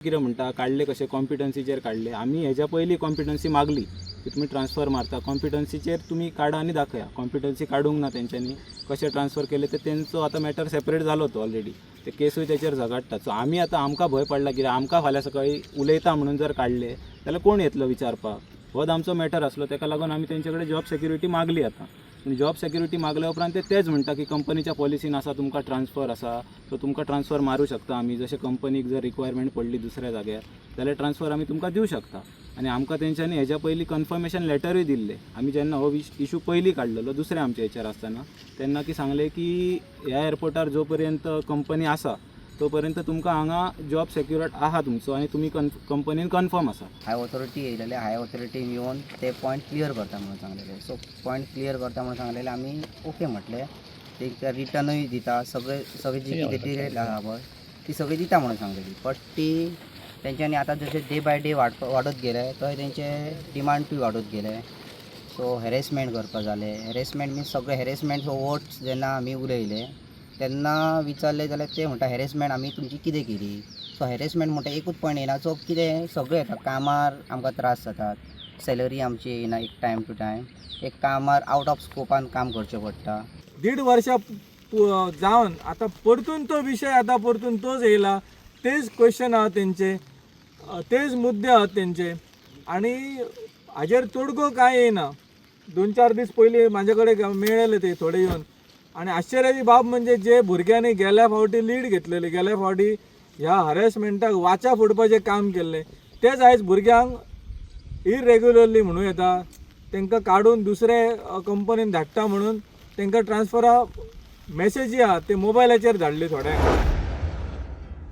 कितें म्हणटा काडले कशें कॉम्पिटन्सीचेर काडले. आमी हेज्या पयलीं कॉम्पिटन्सी मागली की तुमी ट्रान्सफर मारता, कॉम्पिटन्सीचेर तुमी काडा आनी दाखया. कॉम्पिटन्सी काडूंक ना तेंच्यांनी, कशें ट्रान्सफर केले ते तेंचो आतां मॅटर सेपरेट जालो तो ऑलरेडी. ते केसूय तेचेर झगडटात. सो आमी आतां आमकां भंय पडला कित्याक आमकां फाल्यां सकाळीं उलयता म्हणून जर काडले जाल्यार कोण येतलो विचारपाक. होच आमचो मॅटर आसलो, ताका लागून आमी तेंचे कडेन जॉब सेक्युरिटी मागली. आतां जॉब सेक्युरिटी मागल्या उपरांत तेच म्हणटा की कंपनीच्या पॉलिसीन आसा तुमकां ट्रान्सफर आसा, सो तुमकां ट्रान्सफर मारूं शकता आमी. जशें कंपनीक जर रिक्वायरमेंट पडली दुसऱ्या जाग्यार जाल्यार ट्रान्सफर आमी तुमकां दिवं शकता. आनी आमकां तेंच्यांनी हेज्या पयलीं कन्फर्मेशन लेटरूय दिल्ले. आमी जेन्ना हो इशू पयलीं काडलेलो दुसऱ्या आमच्या हेचेर आसतना तेन्ना की सांगलें की ह्या एअरपोर्टार जो पर्यंत कंपनी आसा तो पर्यंत तुमकां हांगा जॉब सेक्युर्ड आहा तुमचो आनी तुमी कंपनीन कन्फर्म आसा. हाय ऑथॉरिटी येयलेले, हाय ऑथॉरिटीन येवन ते पॉयंट क्लियर करता म्हणून सांगलेले. सो पॉयंट क्लियर करता म्हणून सांगलेले आमी ओके म्हटले. ते रिटर्नूय दिता, सगळे जी कितें डिटेल आहा पळय ती सगळी दिता म्हणून सांगलेली. बट ती तेंच्यांनी आतां जशें डे बाय डे वाडत गेले तशें तेंचे डिमांडूय वाडत गेले. सो हॅरेसमेंट करपा जाले. हॅरेसमेंट मीन्स सगळे हॅरेसमेंट वर्ड्स जेन्ना आमी उलयले तेन्ना विचारले जाल्यार ते म्हणटा हॅरेसमेंट आमी तुमची कितें केली. सो हॅरेसमेंट म्हणटा एकूच पॉयंट येना. सो कितें सगळें येता. कामार आमकां त्रास जातात, सॅलरी आमची येना एक टायम टू टायम, एक कामार आउट ऑफ स्कोपान काम करचें पडटा. 1.5 वर्सां जावन आतां परतून तो विशय आतां परतून तोच येयला. तेच क्वेश्चन आहात तेंचे, तेच मुद्दे आहात तेंचे आनी हाजेर तोडगो कांय येयना. 2-4 दीस पयलीं म्हाजे कडेन मेळ्ळेले ते थोडे येवन. आनी आश्चर्याची बाब म्हणजे जे भुरग्यांनी गेल्या फावटी लीड घेतलेली, गेल्या फावटी ह्या हॅरेसमेंटाक वाचा फोडपाचें काम केल्लें, तेच आयज भुरग्यांक इरेग्युलरली म्हणूं येता. तांकां काडून दुसरे कंपनीन धाडटा म्हणून तांकां ट्रान्सफरा मॅसेजी आहा ते मोबायलाचेर धाडली थोड्यांक.